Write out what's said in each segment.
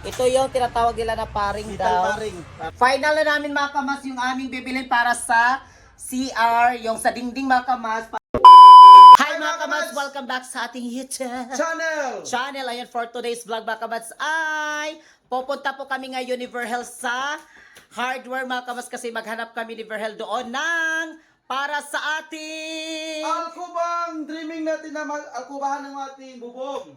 Ito yung tinatawag nila na paring Vital daw. paring. Final na namin mga kamas yung aming bibilin para sa CR, yung sa dingding mga kamas. Hi mga kamas! Welcome back sa ating YouTube channel. Ayan, for today's vlog mga kamas ay pupunta po kami ngayon ni Verhel sa hardware mga kamas kasi maghanap kami ni Verhel doon ng para sa ating... Alcubang dreaming natin na alkubahan ng ating bubong.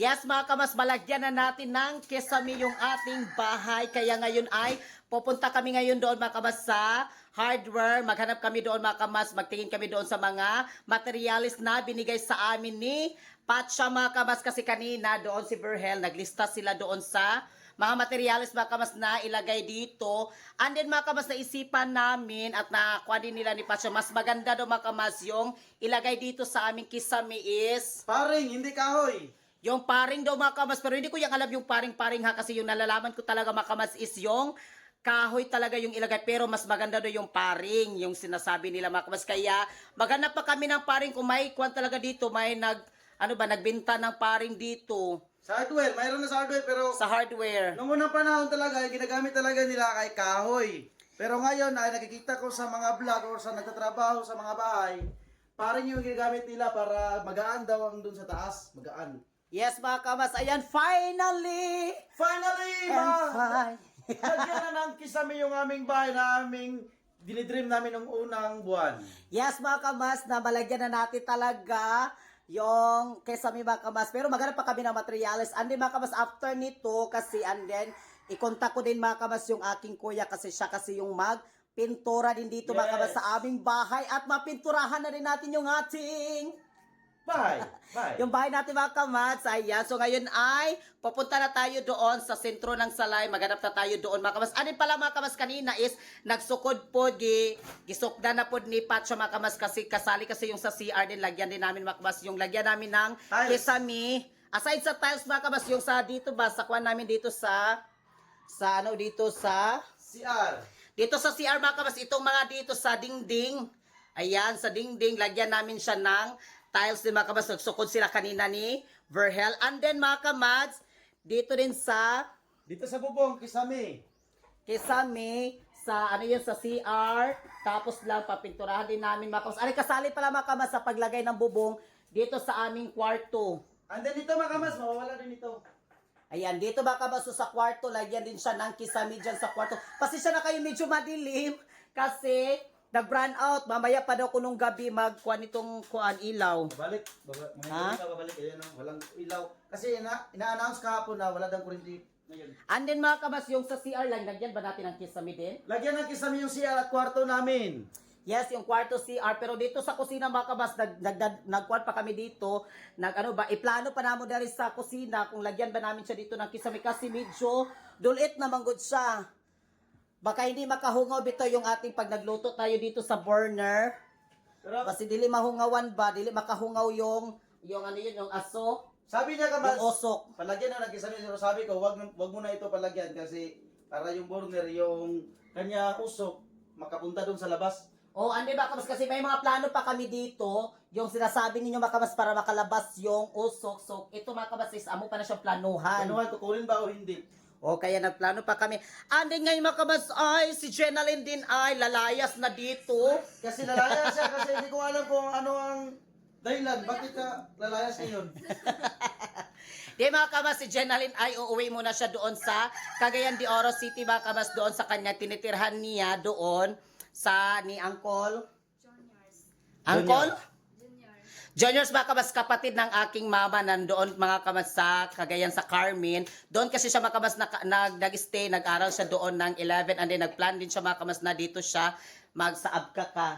Yes mga kamas, malagyan na natin ng kesame yung ating bahay. Kaya ngayon ay pupunta kami ngayon doon mga kamas sa hardware. Maghanap kami doon mga kamas, magtingin kami doon sa mga materialis na binigay sa amin ni Pacha mga kamas. Kasi kanina doon si Verhel, naglista sila doon sa mga materialis mga kamas na ilagay dito. And then mga kamas, naisipan namin at nakuha din nila ni Pacha, mas maganda doon mga kamas yung ilagay dito sa aming kisame is Paring, hindi kahoy. yung paring daw mga kamas, pero hindi ko yung alam yung paring-paring ha, kasi yung nalalaman ko talaga mga kamas is yung kahoy talaga yung ilagay, pero mas maganda daw yung paring, yung sinasabi nila mga kamas. Kaya maghanap pa kami ng paring kung may kwan talaga dito, may nagbenta ng paring dito. Sa hardware, mayroon na sa hardware pero Sa hardware. nung unang panahon talaga, ginagamit talaga nila kay kahoy. Pero ngayon ay nakikita ko sa mga vlog or sa nagtatrabaho sa mga bahay, paring yung ginagamit nila para magaan daw ang dun sa taas, magaan. Yes mga kamas, ayan, finally! Finally, lagyan na ng kisame yung aming bahay na aming dinidream namin nung unang buwan. Yes mga kamas, na malagyan na natin talaga yung kesame mga kamas. Pero maghanap pa kami ng materials. And then mga kamas, after nito kasi, and then ikontak ko din mga kamas yung aking kuya kasi siya kasi yung magpintura din dito mga kamas sa aming bahay. At mapinturahan na rin natin yung ating... Bye. Yung bahay natin mga kamats, ayan. So ngayon ay pupunta na tayo doon sa sentro ng Salay. Maghanap na tayo doon mga kamats. Anin pala mga kamats kanina is nagsukod po, gisukda na po ni Pacha mga kamats kasi kasali kasi yung sa CR din. Lagyan din namin mga kamats. Yung lagyan namin ng kesame. Aside sa tiles mga kamats, yung sa dito ba, sa kwan namin dito dito sa CR. dito sa CR mga kamats, itong mga dito sa dingding. Ayan, sa dingding, lagyan namin siya ng tiles din mga kamads. Nagsukod sila kanina ni Verhel. And then mga kamads, dito rin sa Dito sa bubong, kisame. kesame, sa ano yun, sa CR. Tapos lang, papinturahan din namin mga kamads. Ano, kasali pala mga kamads sa paglagay ng bubong dito sa aming kwarto. And then dito mga kamas, mawawala din ito. Ayan, dito mga kamads, so sa kwarto, lagyan din siya ng kisame dyan sa kwarto. Pasensya na kayo, medyo madilim. Kasi nag-brand out. Mamaya pa daw ko nung gabi magkuhan itong ilaw. Babalik. Ha? Babalik. Ayan o, walang ilaw. Kasi ina-announce kahapon na wala daw kuryente ngayon. And then mga kabas, yung sa CR lang, lagyan ba natin ng kisame din? Lagyan ng kisame yung CR at kwarto namin. Yes, yung kwarto CR. Pero dito sa kusina mga kabas, nagkuhan pa kami dito. Iplano pa namin dali sa kusina kung lagyan ba namin siya dito ng kisame kasi medyo dulit na manggod siya. Baka hindi makahungaw bito yung ating pag nagluto tayo dito sa burner. Pero, Kasi dili mahungawan ba, dili makahungaw yung ano yun, yung aso, sabi niya kamas, yung osok. palagyan na ng kisame. Pero sabi ko, wag mo na ito palagyan kasi para yung burner, yung kanya usok, makapunta doon sa labas. Oh, andi ba kamas kasi may mga plano pa kami dito, yung sinasabi ninyo makamas para makalabas yung usok. So ito mga kamas is amo pa na siyang planuhan. Anuhan, kukunin ba o hindi? O kaya nagplano pa kami. Andi ngayon mga kamas ay si Jenaline din ay lalayas na dito. Kasi lalaya siya kasi hindi ko alam kung ano ang dahilan. Bakit ka lalayas ngayon? Di mga kamas, si Jenaline ay uuwi muna siya doon sa Cagayan de Oro City mga kamas, doon sa kanya tinitirhan niya doon sa ni Uncle. Uncle? Juniors mga kamas, kapatid ng aking mama nandoon mga kamas sa Cagayan sa Carmen. Doon kasi siya mga kamas nag-stay, nag-aral siya doon ng 11 and then nag-plan din siya mga kamas na dito siya sa Abka ka.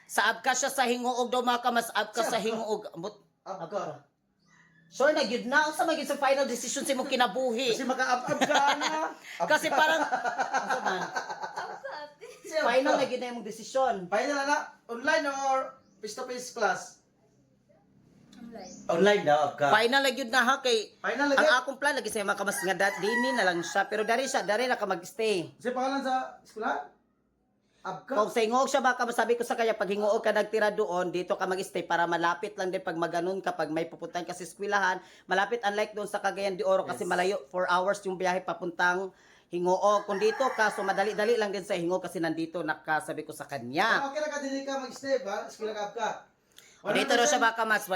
Sa Abka siya sa Hinguog daw mga kamas, Abka sa Hinguog. Abka. Sure na yun na, sa maging sa final decision si mong kinabuhi. Kasi maka-up ka na. Kasi parang, ano man, final na yun na yung desisyon. Final na, online or face-to-face class? Online. Online daw, Abka. Final na yun na ha, kay Final ang lagi. akong plan, lagi sa'yo mga kamas nga, dini na lang siya, pero dari na ka mag-stay. Kasi pangalan sa eskwelahan? Abka. Kung sa hingoog siya baka sabi ko sa kanya, pag hingoog ka nagtira doon, dito ka mag-stay para malapit lang din pag maganon ka, pag may pupuntahan ka sa eskwelahan, malapit unlike doon sa Cagayan de Oro kasi malayo, 4 hours yung biyahe papuntang Hingoog. Kung dito ka, so madali-dali lang din sa Hingoog kasi nandito nakasabi ko sa kanya. Okay na ka, dili ka mag-stay ba? Eskwela ka Abka. Dito daw siya baka mas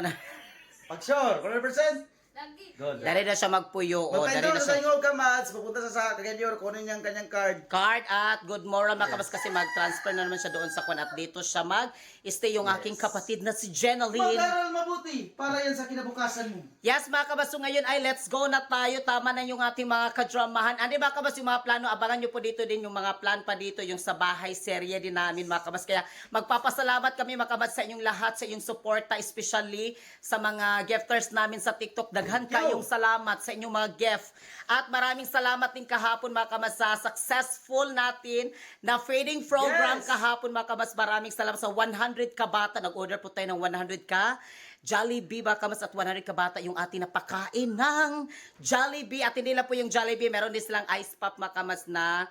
Pag sure, 100%. Lagi. Good. dari na siya magpuyo o dari Magkain na sa siya Ingog ka, Mads. Pupunta sa Cagayan de Oro, kunin niyang kanyang card. card at good moral makabas kasi mag-transfer na naman siya doon sa kwan at dito siya mag-stay yung aking kapatid na si Jenaline. Mag-aral mabuti para yan sa kinabukasan mo. Yes, mga kabaso, ngayon ay let's go na tayo. Tama na yung ating mga kadramahan. Ano mga kabas, yung mga plano, abangan nyo po dito din yung mga plan pa dito, yung sa bahay serye din namin mga kabas. Kaya magpapasalamat kami mga kabas sa inyong lahat, sa inyong suporta, especially sa mga gifters namin sa TikTok. Daghan kayong salamat sa inyong mga gift. At maraming salamat din kahapon mga kabas sa successful natin na feeding program kahapon mga kabas. Maraming salamat sa 100 kabata. Nag-order po tayo ng 100 ka. Jollibee baka mas at 100 kabata yung ating napakain ng Jollibee. At hindi lang po yung Jollibee, meron din silang ice pop makamas na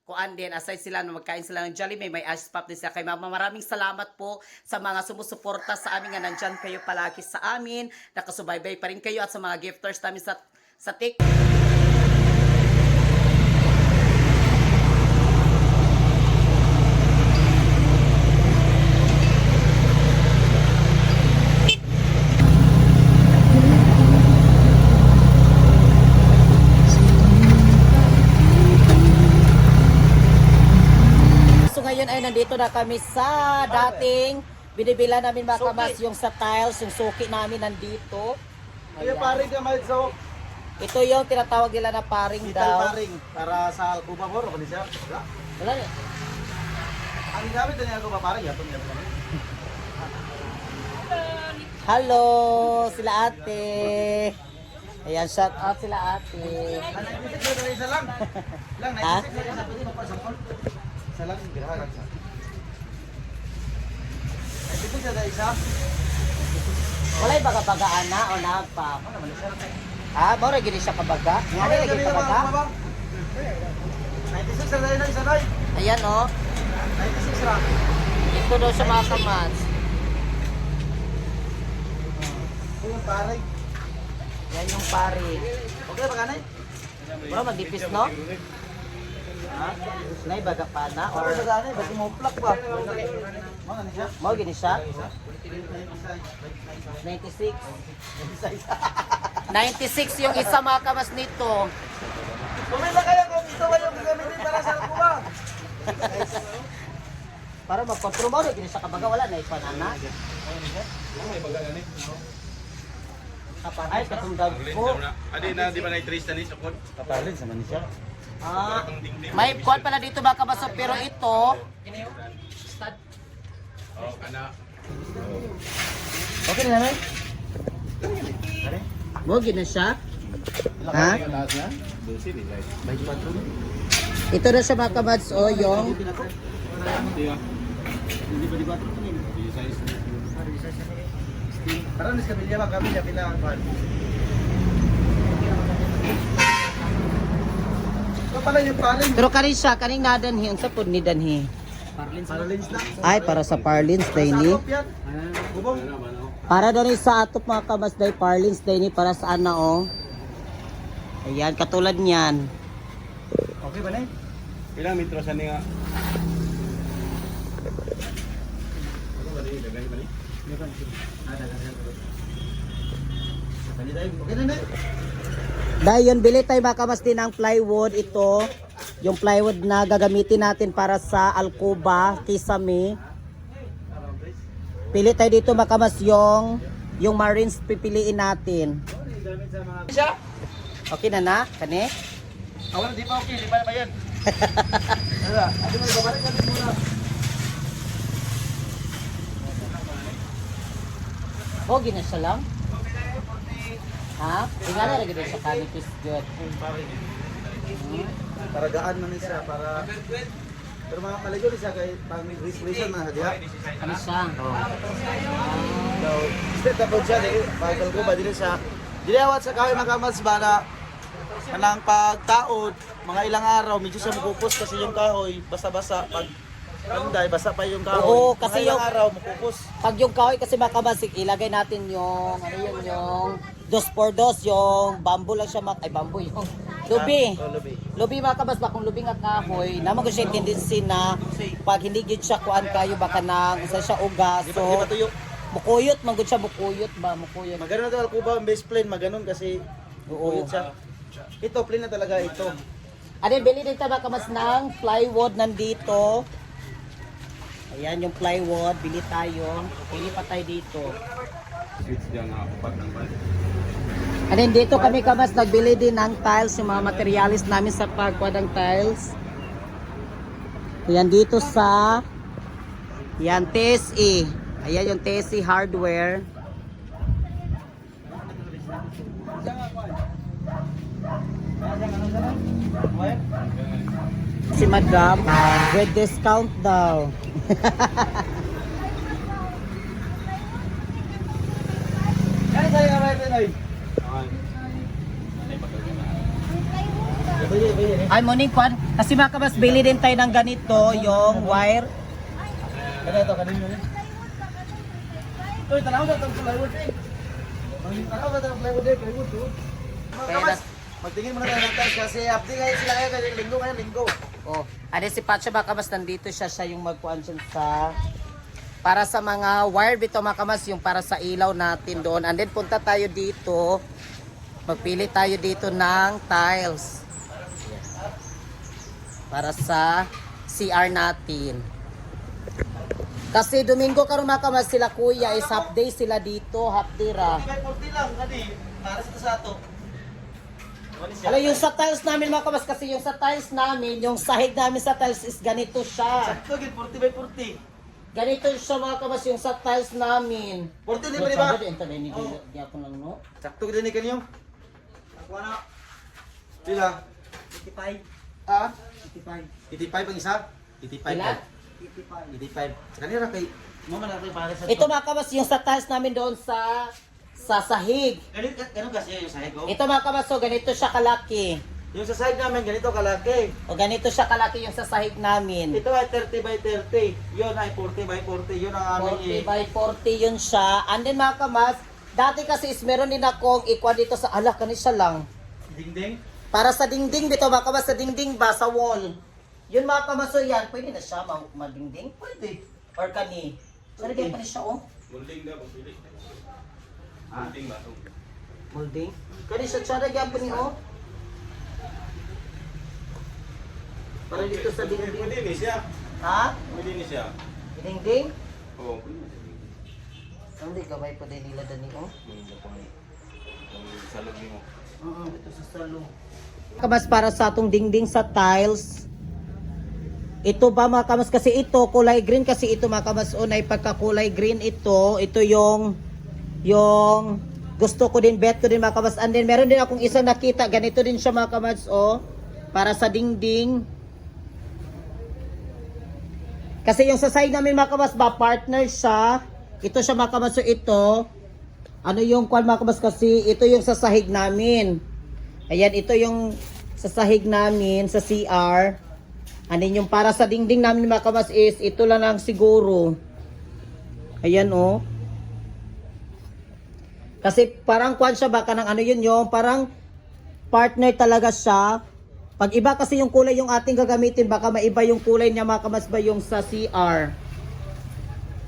kuan din. Aside sila na magkain sila ng Jollibee, may ice pop din sila. Kay mama, maraming salamat po sa mga sumusuporta sa amin nga nandyan kayo palagi sa amin. Nakasubaybay pa rin kayo at sa mga gifters namin sa TikTok. So ngayon ay nandito na kami sa dating binibila namin mga kamas, yung sa tiles, yung suki namin nandito. Kaya Ayan. paring ka, Mads. So, Ito yung tinatawag nila na paring vital daw. paring para sa Alcuba mo, ano siya? Wala. Wala na. Ang gamit na niya Alcuba paring, yato niya. Hello, sila ate. Ayan, shout out sila ate. Ang 96 na isa lang. Lang, 96 Ha? na isa. Pwede mo pa sa phone. Isa lang, girahan sa. 96 na isa. Wala yung baga-bagaan na o nagpa. Ano naman siya? Ah, mo rin gini siya kabaga. Nga rin lagi kabaga. 96 na isa na. Ayan o. 96 ra. Ito daw siya mga kamats. Ito yung paring. Yan yung pari. Okay ba kanay? Bro, magdipis no? Ha? Nay baga pa na Or or sa kanay, ba't mo plak ba? Mga ni siya? mo gini siya? 96. 96 yung isa mga kamas nito. Pumila kayo kung ito ba yung gagamitin para sa Alcuba. Para mag-control mo rin gini siya kabaga. Wala na ipanana. Ay, katungdag po. Adi na di ba na i-trace na ni sukod? Kapalin sa manisya. Ah, may kwan pala dito mga kabaso. Pero ito, Oh, kana. Okay na namin? mo gini siya. Ha? Lahat na? 12 di guys. Baik pa ito. Ito na siya mga kabads o yung Hindi ah. Hindi ba di ba ito? Di size. Parang nis kabilya ba kami niya pinakakuan. Ito pala yung paring. pero kanin siya, kaning nadanhi. Ang sapod ni danhi. Paralins na. Ay, para sa Parlins day ni. Sakop yan. Bubong. Para doon sa atop mga kamas day Parlins day ni para saan na oh. Ayan, katulad niyan. Okay ba na Ilang metro sa ni nga? Ano ba di dagan ba ni? Okay na na. Dahil yun, bili tayo mga kamas din ng plywood. Ito, yung plywood na gagamitin natin para sa Alcuba, Kisame. Pili tayo dito mga kamas yung Marines pipiliin natin. Siya? Okay na na, kani? Awan di pa okay, di ba yan? Ala, adi mo babalik ka muna. Okay na siya lang? Ha? Tingnan na rin sa kanipis good. Para gaan man siya para pero mga maligo siya kay pang respiration na diha. Ano siya? So, step na po siya dili bagal ko ba dili siya. Dili awat sa kahoy makamas ba na kanang pagtaod mga ilang araw medyo siya magupos kasi yung kahoy basa-basa pag Anday, basa pa yung kahoy. Oo, kasi Mga ilang yung- araw, mapupos. Pag yung kahoy kasi makabasik, ilagay natin yung, ano yun, yung 2x2, yung bamboo lang siya, ay bamboo yung lubi. Oh, lubi. Lubi makabas ba kung lubi nga kahoy, naman ko siya yung tendency na pag hindi gid siya kuan kayo baka nang isa siya uga. Di So, ba tuyo? mukuyot, manggod siya mukuyot ba, mukuyot. Magano na to Alcuba ang base plane, maganon kasi Oo. uyot siya. Ito, plain na talaga ito. Ano, bili din tayo makamas ng plywood nandito. Ayan yung plywood, bili tayo. Bili pa tayo dito. Switch dyan na upat ng ban. And then dito kami kamas nagbili din ng tiles, yung mga materialis namin sa pagkuha ng tiles. Ayan dito sa yan TSE. Ayan yung TSE hardware. Si Madam, with discount daw. Ano sa'yo ka ba ito, Noy? Ay, morning kwan. Kasi mga kabas, bili din tayo ng ganito, yung wire. Ito, kanino yun? Uy, tanaw na itong plywood eh. Tanaw na itong plywood eh, plywood to. Mga Kaya kamas, magtingin muna tayo ng tiles kasi update ngayon sila ngayon, linggo ngayon, linggo. Oh, ano si Pacho mga kabas, nandito siya yung magkuhan siya sa para sa mga wire bito mga kabas, yung para sa ilaw natin doon. And then punta tayo dito. Magpili tayo dito ng tiles. Para sa CR natin. Kasi Domingo karon mga kabas sila kuya is half day sila dito, half day ra. 40 lang, kani, para sa ato. Alam yung sa tiles namin mga kabas, kasi yung sa tiles namin, yung sahig namin sa tiles is ganito siya. Sakto, 40 by 40. Ganito siya mga kabas yung sa tiles namin. 40 din ba, di ba? Di ako lang, no? Sakto din ni kanyo. Ako na. Pila? 85. Ah? 85. 85 ang isa? 85. Ilan? 85. Sa kanila kay mama na kay para sa Ito mga kabas yung sa tiles namin doon sa sahig. ganun kasi yung sahig ko. Ito mga kabas, so ganito siya kalaki. Yung sa sahig namin ganito kalaki. O ganito siya kalaki yung sa sahig namin. Ito ay 30 by 30. Yun ay 40 by 40. Yun ang aming 40 by 40 yun siya. And then mga kabas, dati kasi is meron din akong ikwa dito sa kanisa lang. dingding. Para sa dingding dito mga kabas, sa dingding ba, sa wall. Yun mga kabas, so yan, pwede na siya madingding? Pwede. Or kani? Sorry, kaya pa rin siya, oh. Mulding daw, pili. Mulding ba ito? Molding. Kani siya, tsara gyapon ni, oh. Para dito sa dingding. Pwede ni siya. Ha? Pwede ni siya. Dingding? Oo, pwede ni siya. Hindi, gamay pa din nila dani, oh. Salog mo. Ito sa salong. Kamas para sa atong dingding sa tiles. Ito ba mga kamas, kasi ito kulay green, kasi ito mga kamas unay pagkakulay green ito yung gusto ko din, bet ko din mga kamas. And then meron din akong isang nakita, ganito din siya mga kamas, oh, para sa dingding. Kasi yung sa side namin mga kamas ba, partner siya. Ito siya mga kamas, so ito ano yung kwan mga kamas, kasi ito yung sa sahig namin. Ayan, ito yung sa sahig namin sa CR. Ano yung para sa dingding namin mga kamas is ito lang ang siguro. Ayan, oh. Kasi parang kwan siya baka ng ano yun yung parang partner talaga siya. Pag iba kasi yung kulay yung ating gagamitin, baka maiba yung kulay niya mga kamas ba yung sa CR.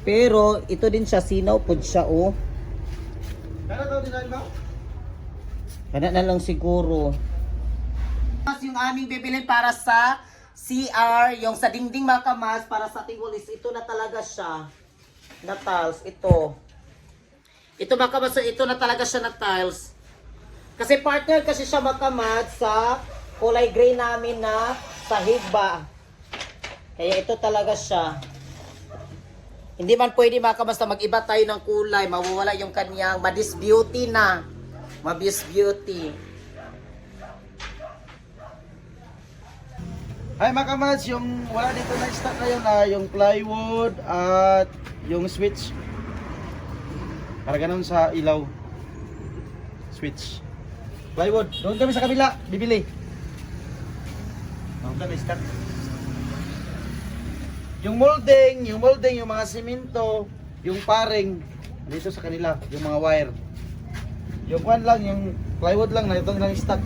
Pero ito din siya, sinaw po siya, oh. Kano daw design ba? Kana na lang siguro. Yung aming bibilin para sa CR, yung sa dingding mga kamas, para sa ating wall is ito na talaga siya. Na tiles, ito. Ito mga kamas, so ito na talaga siya na tiles. Kasi partner kasi siya mga kamas sa kulay gray namin na sahig ba. Kaya ito talaga siya. Hindi man pwede mga kamas na mag-iba tayo ng kulay, mawawala yung kanyang madis beauty na. Mabis beauty. Ay mga kamads, yung wala dito na stock ngayon na yung plywood at yung switch. Para ganun sa ilaw. Switch. Plywood. Doon kami sa kabila, bibili. Doon kami stock. yung molding, yung mga simento, yung paring, dito sa kanila, yung mga wire. Yung kwan lang, yung plywood lang na itong lang stock.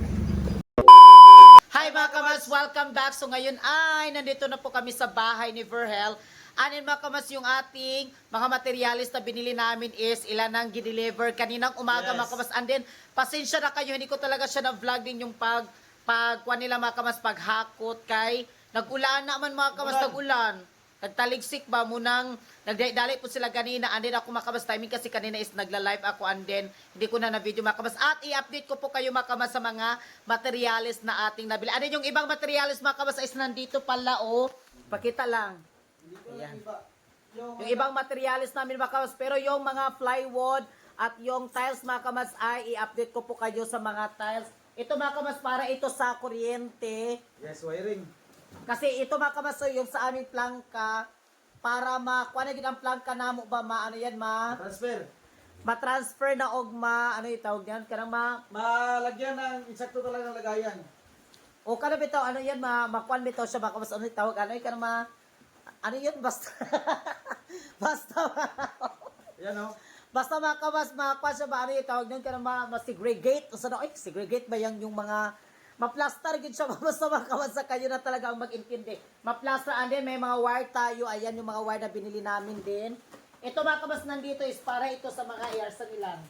Hi mga kamas, welcome back. So ngayon ay nandito na po kami sa bahay ni Verhel. Anin mga kamas, yung ating mga materialis na binili namin is ilan ang gideliver kaninang umaga Yes. mga kamas. And then, pasensya na kayo, hindi ko talaga siya na-vlog din yung pagkuha nila mga kamas, paghakot kay nag-ulan naman mga kamas, nag-ulan. Nagtaligsik ba munang nagdali po sila kanina, and then ako mga kamas, timing kasi kanina is nagla-live ako, and then hindi ko na na-video mga kamas. At i-update ko po kayo mga kamas sa mga materialis na ating nabili. And then yung ibang materialis mga kamas is nandito pala oh. Pakita lang. Ayan. Yung ibang materialis namin mga kamas, pero yung mga plywood at yung tiles mga kamas ay i-update ko po kayo sa mga tiles. Ito mga kamas, para ito sa kuryente. Yes, wiring. Kasi ito mga kamas, so yung sa aming plangka, para makuha na gid ang plangka namo ba ano yan Transfer. ma-transfer na og ano yung tawag yan, kanang Malagyan ng insakto talagang lagayan. o kanang bitaw ano yan makuan bitaw siya mga kamas, ano yung tawag, ano yung kanang ano yun, basta basta Yan o. basta mga kamas, makuan siya ba ano yung tawag nun, kanang ma-segregate, o sa ay segregate ba yan yung mga ma-plaster gid siya basta mga kamas, sa kayo na talaga ang mag-intindi. Ma-plaster, and then may mga wire tayo, ayan yung mga wire na binili namin din. Ito mga kamas, nandito is para ito sa mga air sa nilang.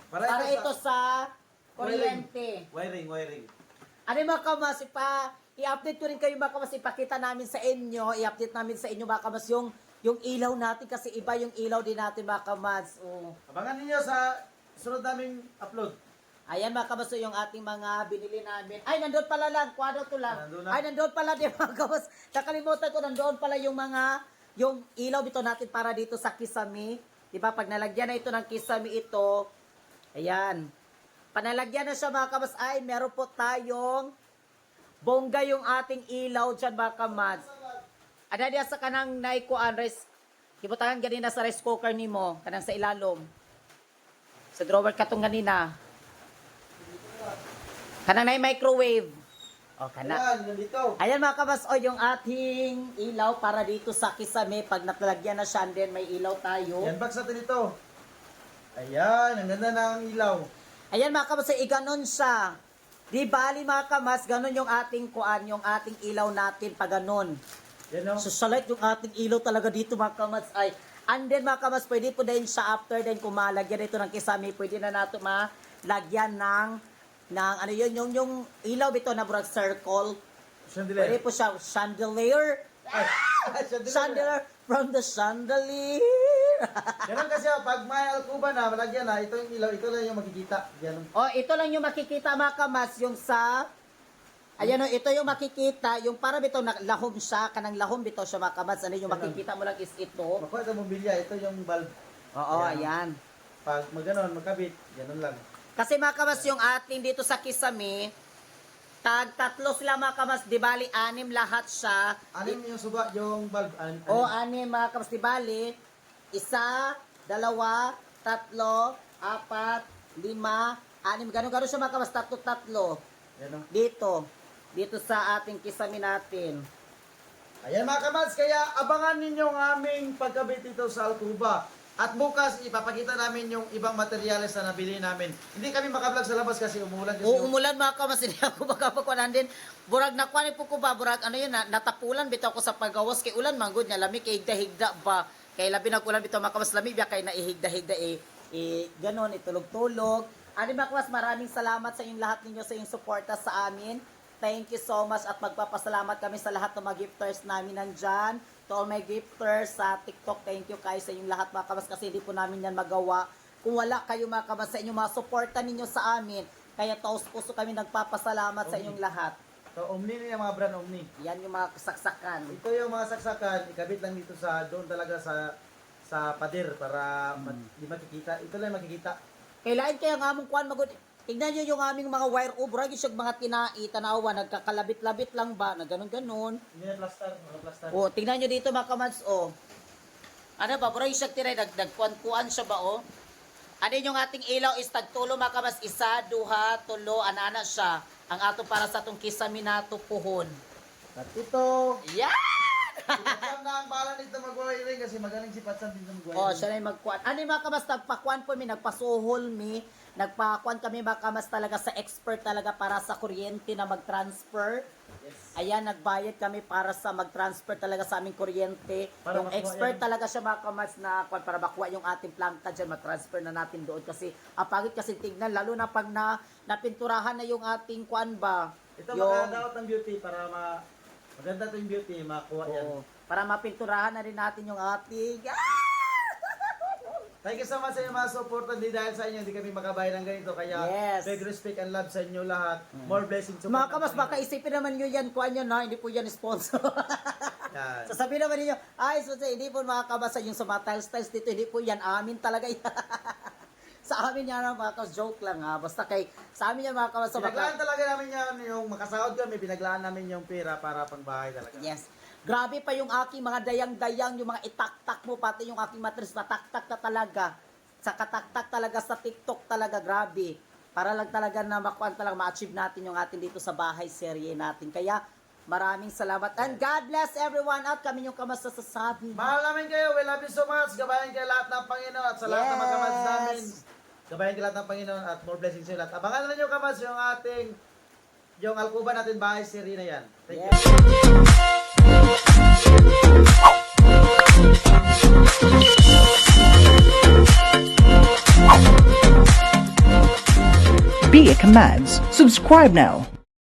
Para ito sa kuryente. Wiring. Ano mga kamas, i-update ko rin kayo mga kamas, ipakita namin sa inyo, i-update namin sa inyo mga kamas yung ilaw natin, kasi iba yung ilaw din natin mga kamas. Oh. Abangan ninyo sa sunod naming upload. Ayan mga kamas, yung ating mga binili namin. Ay, nandoon pala lang, kwado to lang. Nandun na. Ay, nandoon pala din mga kamas. Nakalimutan ko, nandoon pala yung ilaw dito natin para dito sa kisame. Diba, pag nalagyan na ito ng kisame ito, ayan. Panalagyan na siya mga kamas, ay meron po tayong bongga yung ating ilaw dyan mga kamas. Ada diya sa kanang naikuan, kibutangan ganina sa rice cooker ni mo, kanang sa ilalom. Sa drawer katong ganina. Kanang na microwave. O, kana. Ayan, nandito. Ayan mga kamas, o yung ating ilaw para dito sa kisame. Pag natalagyan na siya, and then may ilaw tayo. Yan box natin ito. Ayan, ang ganda ng ilaw. Ayan mga kamas, iganon siya. Di bali mga kamas, ganon yung ating kuan, yung ating ilaw natin pag ganon. Yan o. So salit yung ating ilaw talaga dito mga kamas ay. And then mga kamas, pwede po din siya after then kung malagyan ito ng kisame, pwede na nato malagyan ng ano yun, yung ilaw ito na burag circle. Chandelier. Pwede po siya chandelier. Chandelier from the chandelier. Ganun kasi pag may alkuba na, malagyan na, ito yung ilaw, ito lang yung makikita. Yan. Oh, ito lang yung makikita mga kamas, yung sa ayan o, ito yung makikita, yung para bitaw na lahom siya, kanang lahom bitaw siya mga kamas. Ano yung makikita mo lang is ito. Makuha ito mobilya, ito yung bulb. Oo, ayan. Pag maganon, magkabit, ganun lang. Kasi mga kamas, yung ating dito sa kisame, tatlo sila mga kamas, di bali, 6 lahat siya. Anim yung suba, yung bulb. O, 6 mga kamas, di bali, 1, 2, 3, 4, 5, 6, ganun siya mga kamas, tatlo. Yan o. Dito sa ating kisame natin. Ayan mga kamats, kaya abangan ninyo ang aming pagkabit dito sa alkuba. At bukas, ipapakita namin yung ibang materyales na nabili namin. Hindi kami makablog sa labas kasi umulan. Kasi O, umulan mga kamas, hindi ako makapagkuhanan din. Burag nakuha po ko ba, burag ano yun, natapulan bitaw ko sa pagawas, kay ulan manggod niya, lami kay higda-higda ba. Kay labi nag-ulan bitaw mga kamas, lami biya kay naihigda-higda ganon, itulog-tulog. Ano mga kamas, maraming salamat sa inyong lahat ninyo sa inyong suporta sa amin. Thank you so much at magpapasalamat kami sa lahat ng mga gifters namin nandyan. To all my gifters sa TikTok, thank you guys sa inyong lahat mga kamas, kasi hindi po namin yan magawa kung wala kayo mga kamas sa inyong mga suporta ninyo sa amin. Kaya taos puso kami nagpapasalamat sa inyong lahat. So, Omni na yung mga brand Omni. Yan yung mga kasaksakan. Ito yung mga saksakan, ikabit lang dito sa, doon talaga sa pader para di makikita. Ito lang yung makikita. Kailangan kaya nga mong kuhan magod. Tignan nyo yung aming mga wire ubra, yung mga tinai, tanawa, nagkakalabit-labit lang ba, na ganun-ganun. Hindi na plaster, mga plaster. O, tignan nyo dito mga kamans, o. Ano ba, bro, yung siya tiray, nagkuhan siya ba, o? Ano yung ating ilaw is tagtulo mga kamas, 1, 2, 3, anana siya. Ang ato para sa itong kisame nato puhon. At ito, Yan! Patsam na ang bala nito mag-wiring kasi magaling si Patsam dito mag-wiring. Oh, siya na yung magkuan. Ano yung mga kamas, nagpakuan po mi, nagpasuhol mi, nagpakuan kami mga kamas talaga sa expert talaga para sa kuryente na mag-transfer. Yes. Ayan, nagbayad kami para sa mag-transfer talaga sa aming kuryente. Para Yung makuha expert yan. talaga siya mga kamas na kuan para makuha yung ating plangka dyan, mag-transfer na natin doon. Kasi, apagit kasi tignan, lalo na pag napinturahan na yung ating kuan ba. Ito yung, makadaot ng beauty para maganda to yung beauty, makuha yan. oo, para mapinturahan na rin natin yung ating... Thank you so much sa inyo mga support. Hindi dahil sa inyo, hindi kami makabayad ng ganito. Kaya, Yes. big respect and love sa inyo lahat. More blessings. support Mga ng kamas, Panginoon. baka isipin naman nyo yan, kuan yun ha, hindi po yan sponsor. Yan. Sasabihin naman ninyo, ay, so, hindi po mga kabasa yung sa mga tiles dito, hindi po yan, amin talaga yan. Sa amin yan mga kabasa, joke lang ha. Basta kay, sa amin yan mga kabasa, Pinaglaan talaga namin yan, yung makasahod kami, pinaglaan namin yung pera para pangbahay talaga. yes. Grabe pa yung aking mga dayang-dayang, yung mga itaktak mo, pati yung aking matris, mataktak na talaga. Sa kataktak talaga sa TikTok talaga, grabe. Para lang talaga na makuan talaga, ma-achieve natin yung atin dito sa bahay serye natin. Kaya, maraming salamat. And God bless everyone at kami yung kamasasasabi. Mahal namin kayo, we love you so much. Gabayan kayo lahat ng Panginoon at sa lahat ng mga kamads namin. Gabayan kayo lahat ng Panginoon at more blessings sa lahat. Abangan na ninyo kamads yung ating, yung alkuba natin bahay serie na yan. Thank you. Be a Commands. Subscribe now.